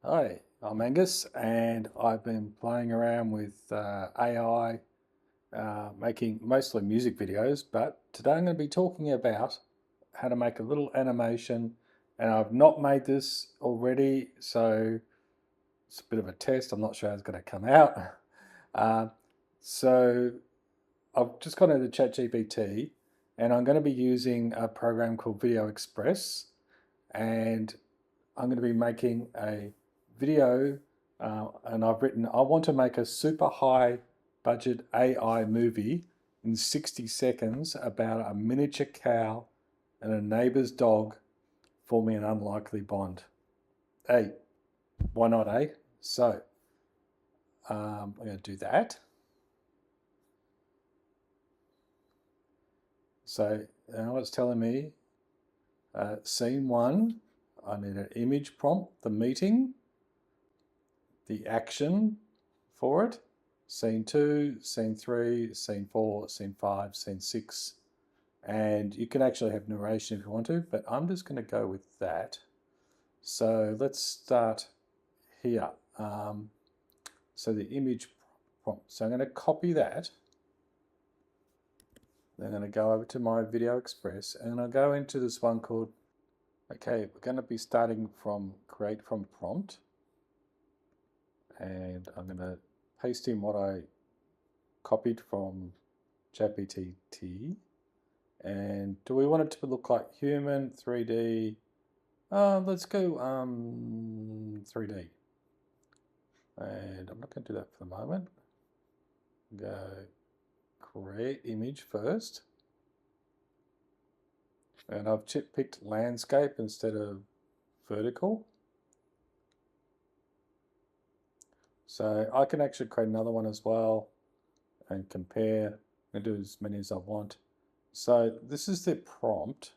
Hi, I'm Angus, and I've been playing around with AI, making mostly music videos, but today I'm going to be talking about how to make a little animation, and I've not made this already, so it's a bit of a test. I'm not sure how it's going to come out. Uh, so I've just gone into ChatGPT, and I'm going to be using a program called VideoExpress, and I'm going to be making a video, and I've written, I want to make a super high budget AI movie in 60 seconds about a miniature cow and a neighbor's dog forming an unlikely bond. Hey, why not, eh? So, I'm going to do that. So now it's telling me, scene one, I need an image prompt, the meeting, the action for it. Scene 2, Scene 3, Scene 4, Scene 5, Scene 6. And you can actually have narration if you want to, but I'm just going to go with that. So let's start here. So the image prompt. So I'm going to copy that. Then I'm going to go over to my Video Express and I'll go into this one called, okay, we're going to be starting from create from prompt. And I'm going to paste in what I copied from ChatGPT. And do we want it to look like human, 3D? Let's go 3D. And I'm not going to do that for the moment. Go create image first. And I've picked landscape instead of vertical. So I can actually create another one as well and compare and do as many as I want. So this is the prompt.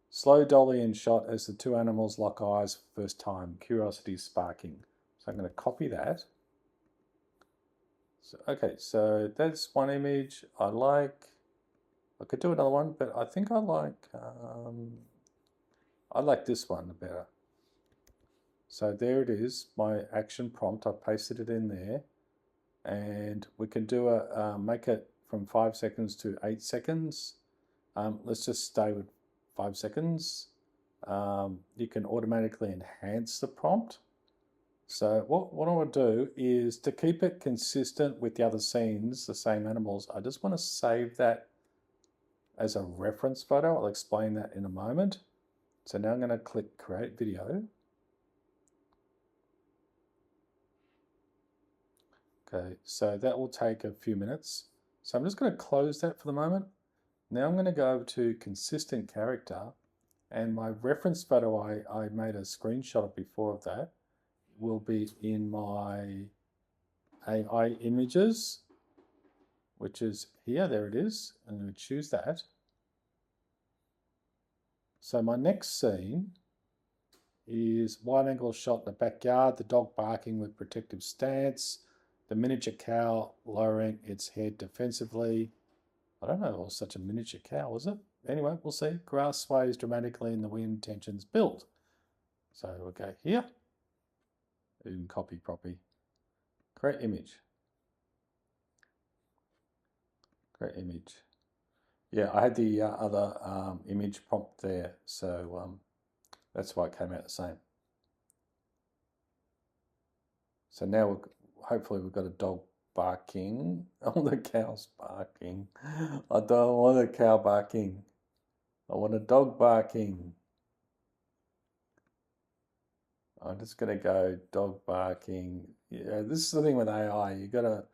Slow dolly in shot as the two animals lock eyes for first time, curiosity sparking. So I'm going to copy that. So, okay, so that's one image I like. I could do another one, but I think I like this one better. So there it is, my action prompt. I pasted it in there, and we can do make it from 5 seconds to 8 seconds. Let's just stay with 5 seconds. You can automatically enhance the prompt. So what I want to do is to keep it consistent with the other scenes, the same animals, I just want to save that as a reference photo. I'll explain that in a moment. So now I'm going to click create video. Okay, so that will take a few minutes. So I'm just going to close that for the moment. Now I'm going to go over to consistent character, and my reference photo I made a screenshot of before of that will be in my AI images, which is here. There it is. I'm going to choose that. So my next scene is wide angle shot in the backyard, the dog barking with protective stance, the miniature cow lowering its head defensively. I don't know if it was such a miniature cow, was it? Anyway, we'll see. Grass sways dramatically in the wind, tensions build. So we'll go here. You can copy. Create image. Create image. Yeah, I had the other image prompt there, so that's why it came out the same. So now hopefully we've got a dog barking. Oh, the cow's barking. I don't want a cow barking. I want a dog barking. I'm just going to go dog barking. Yeah, this is the thing with AI. You got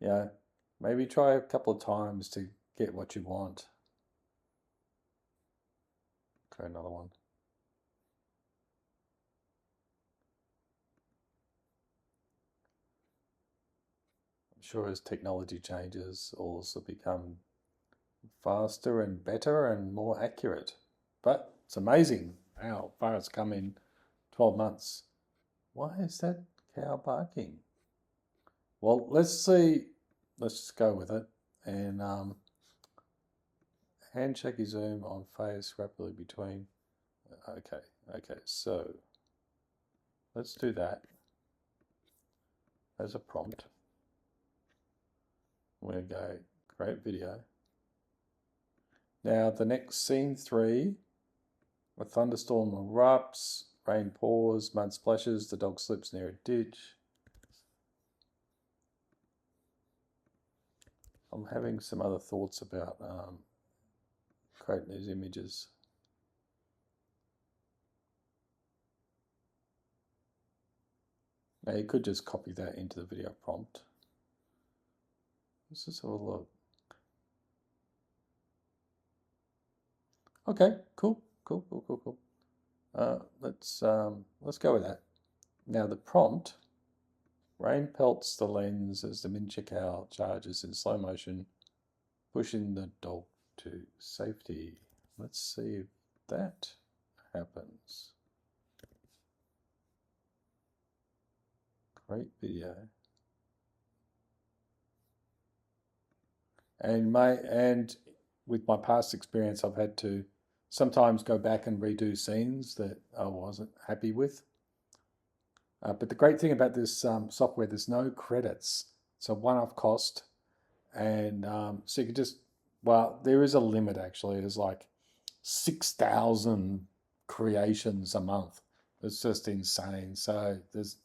to, maybe try a couple of times to get what you want. Try another one. I'm sure as technology changes, all this will become faster and better and more accurate. But it's amazing how far it's come in 12 months. Why is that cow barking? Well, let's see. Let's just go with it. And handshake zoom on face rapidly between. Okay, so let's do that as a prompt. We're going to go create video. Now the next scene 3, a thunderstorm erupts, rain pours, mud splashes, the dog slips near a ditch. I'm having some other thoughts about creating these images. Now you could just copy that into the video prompt. Let's just have a look. Okay, cool. Let's go with that. Now the prompt: rain pelts the lens as the miniature cow charges in slow motion, pushing the dog to safety. Let's see if that happens. Great video. And with my past experience, I've had to sometimes go back and redo scenes that I wasn't happy with. But the great thing about this software, there's no credits. It's a one-off cost. And so you can just, well, there is a limit actually. There's like 6,000 creations a month. It's just insane. So there's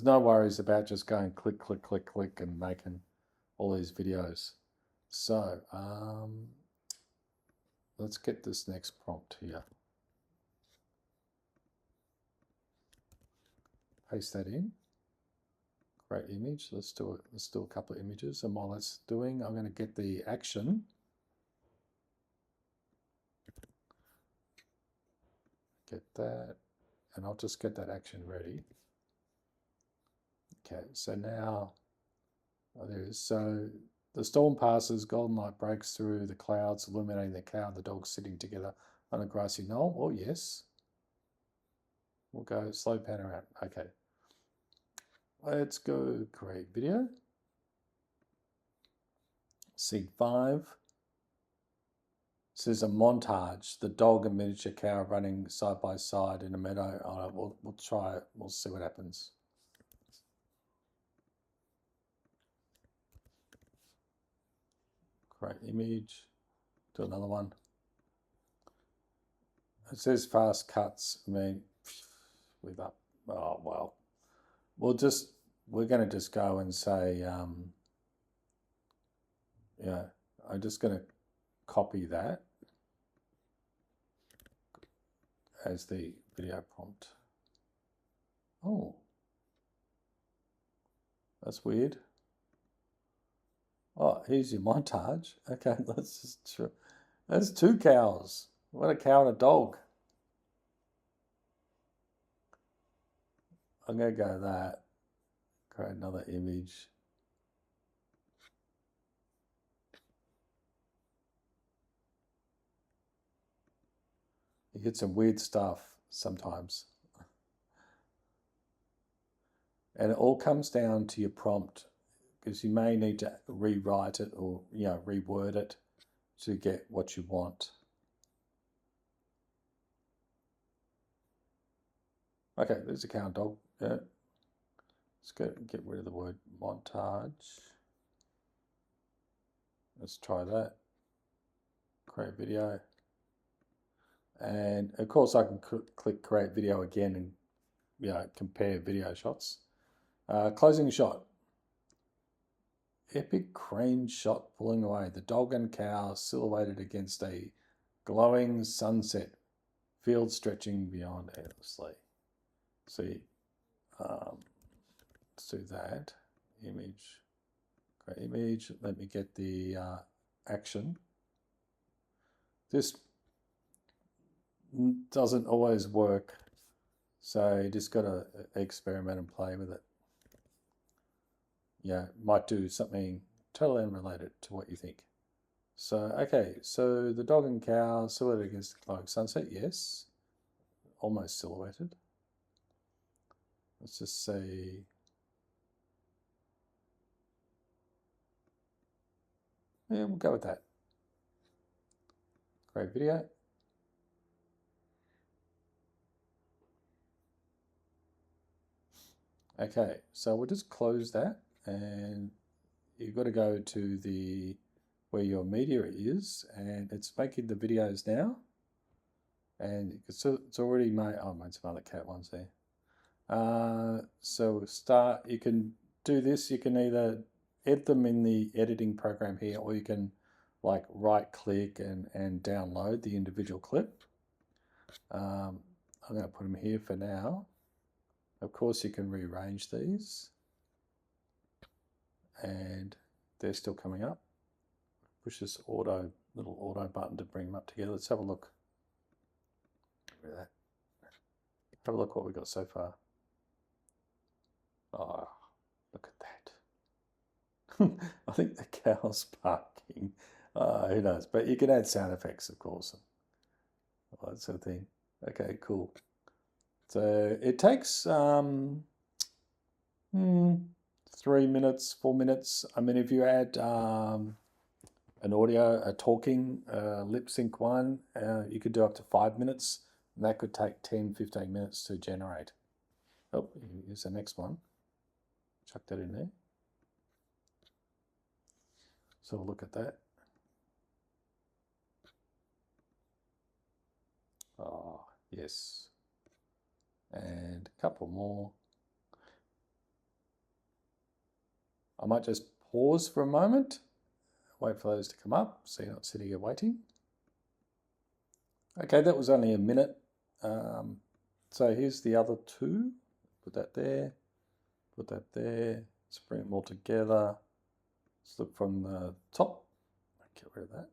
no worries about just going click, click, click, click and making all these videos. So let's get this next prompt here. Paste that in. Create image. Let's do a couple of images. And while that's doing, I'm going to get the action. Get that, and I'll just get that action ready. Okay, so now there it is. So the storm passes, golden light breaks through the clouds, illuminating the cow and the dog sitting together on a grassy knoll. Oh yes. We'll go slow pan around. Okay. Let's go create video. Scene 5. This is a montage. The dog and miniature cow running side by side in a meadow. We'll try it. We'll see what happens. Create image. Do another one. It says fast cuts. I mean, with up. Oh well. We're going to just go and say, yeah. I'm just going to copy that as the video prompt. Oh, that's weird. Oh, here's your montage. Okay, that's 2 cows. What, a cow and a dog? I'm going to go that. Create another image. You get some weird stuff sometimes. And it all comes down to your prompt, because you may need to rewrite it or reword it to get what you want. Okay, there's a cow and dog. Yeah. Let's get rid of the word montage. Let's try that. Create video. And of course I can click create video again and compare video shots. Closing shot. Epic crane shot pulling away. The dog and cow silhouetted against a glowing sunset. Field stretching beyond endlessly. See, let's do that. Image. Create image. Let me get the action. This doesn't always work, so you just got to experiment and play with it. Yeah, might do something totally unrelated to what you think. So, okay, so the dog and cow silhouetted against the glowing sunset, yes. Almost silhouetted. Let's just say, yeah, we'll go with that. Great video. Okay, so we'll just close that, and you've got to go to the where your media is, and it's making the videos now. And it's already made. Oh, I made some other cat ones there. So we'll start. You can do this. You can either edit them in the editing program here, or you can like right click and download the individual clip. I'm going to put them here for now. Of course, you can rearrange these, and they're still coming up. Push this little auto button to bring them up together. Let's have a look. Look at that. Have a look what we got so far. Oh, look at that. I think the cow's barking. Who knows? But you can add sound effects, of course, all that sort of thing. Okay, cool. So it takes 3 minutes, 4 minutes. I mean, if you add an audio, a talking lip sync one, you could do up to 5 minutes. And that could take 10, 15 minutes to generate. Oh, here's the next one. Chuck that in there. So we'll look at that. Oh, yes. And a couple more. I might just pause for a moment, wait for those to come up so you're not sitting here waiting. Okay, that was only a minute. So here's the other two. Put that there, put that there. Let's bring them all together. Let's look from the top. Get rid of that.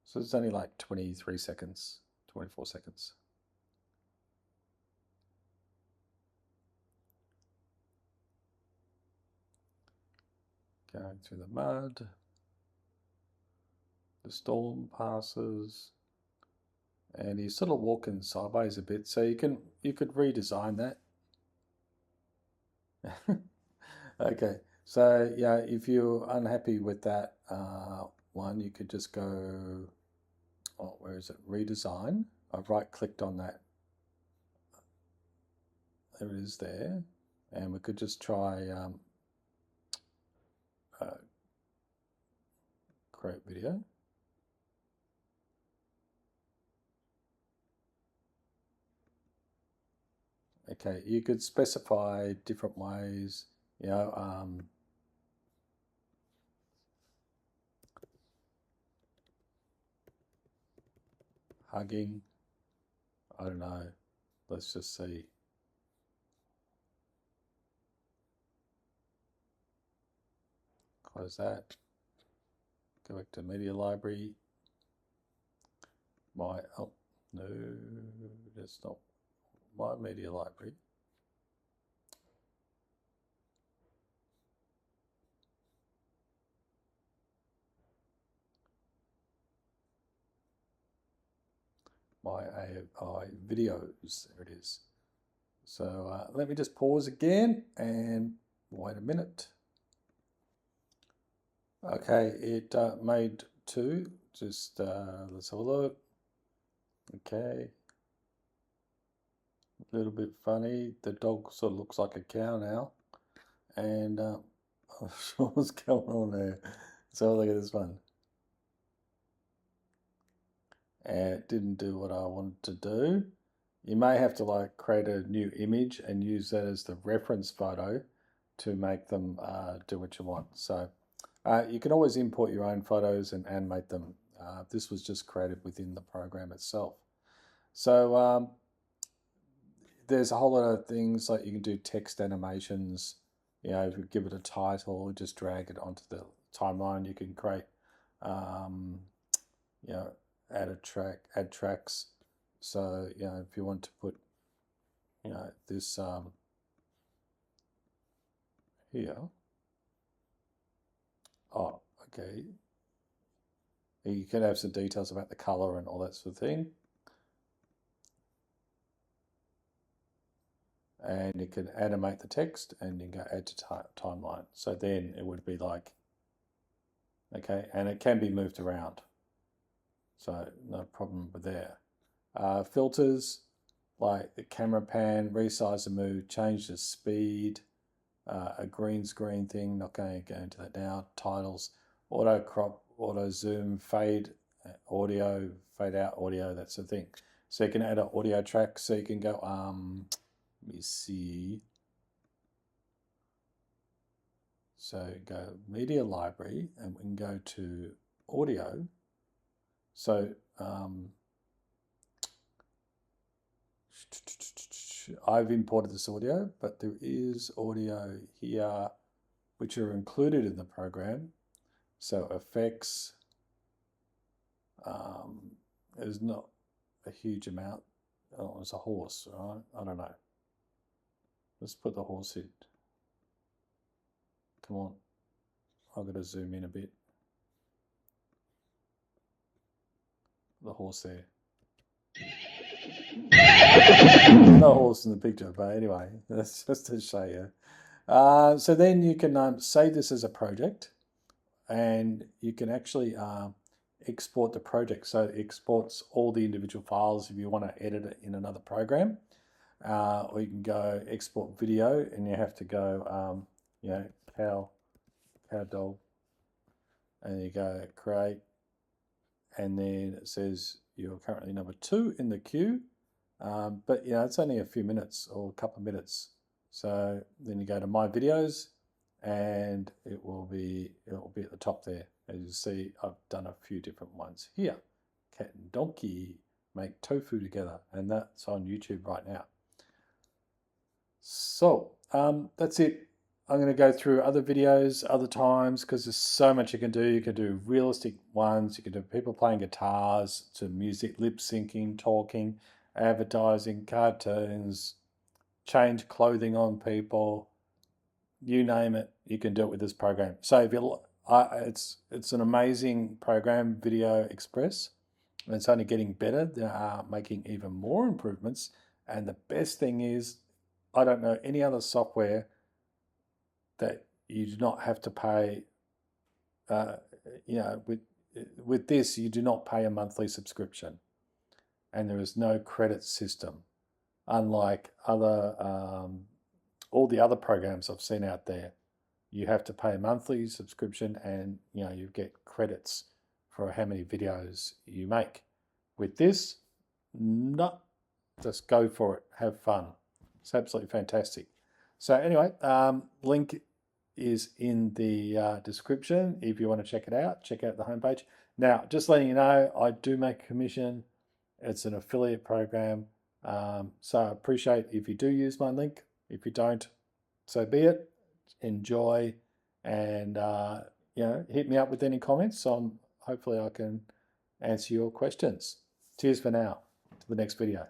So it's only like 23 seconds, 24 seconds. Going through the mud. The storm passes. And he's sort of walking sideways a bit, so you could redesign that. Okay, so yeah, if you're unhappy with that one, you could just go, oh, where is it? Redesign. I've right clicked on that. There it is there. And we could just try create video. Okay, you could specify different ways, you know, hugging, I don't know, let's just see. Close that, go back to media library. Oh, no, that's not my media library. My AI videos, there it is. So let me just pause again and wait a minute. Okay, it made two. Just let's have a look. Okay, a little bit funny. The dog sort of looks like a cow now, and I'm not sure what's going on there. So look at this one. And it didn't do what I wanted to do. You may have to like create a new image and use that as the reference photo to make them do what you want. So you can always import your own photos and animate them. This was just created within the program itself. So there's a whole lot of things like you can do text animations. You know, if you give it a title, just drag it onto the timeline. You can create, you know, add tracks. So you know, if you want to put, you know, this here. Oh, okay. You can have some details about the color and all that sort of thing. And you can animate the text and you can go add to timeline. So then it would be like, okay, and it can be moved around. So no problem with there. Filters, like the camera pan, resize and move, change the speed, a green screen thing, not going to go into that now, titles, auto crop, auto zoom, fade audio, fade out audio, that's the thing. So you can add an audio track, so you can go, let me see. So go media library and we can go to audio. So I've imported this audio, but there is audio here which are included in the program. So effects, there's not a huge amount. Oh, it's a horse, right? I don't know. Let's put the horse in. Come on. I've got to zoom in a bit. The horse there. No horse in the picture, but anyway, that's just to show you. So then you can save this as a project, and you can actually export the project. So it exports all the individual files if you want to edit it in another program. Or you can go export video, and you have to go, cow dog, and you go create, and then it says you're currently number 2 in the queue. But it's only a few minutes or a couple of minutes. So then you go to my videos, and it will be at the top there. As you see, I've done a few different ones here. Cat and donkey make tofu together, and that's on YouTube right now. So that's it. I'm going to go through other videos other times because there's so much you can do. You can do realistic ones. You can do people playing guitars, to music, lip syncing, talking, advertising, cartoons, change clothing on people, you name it, you can do it with this program. So if you, it's an amazing program, Video Express, and it's only getting better. They are making even more improvements, and the best thing is, I don't know any other software that you do not have to pay. With this, you do not pay a monthly subscription, and there is no credit system, unlike other all the other programs I've seen out there. You have to pay a monthly subscription, and you get credits for how many videos you make. With this, not just go for it, have fun. It's absolutely fantastic. So anyway, link is in the description if you want to check it out. Check out the homepage. Now, just letting you know, I do make a commission. It's an affiliate program. So I appreciate if you do use my link. If you don't, so be it. Enjoy, and hit me up with any comments. Hopefully I can answer your questions. Cheers for now. To the next video.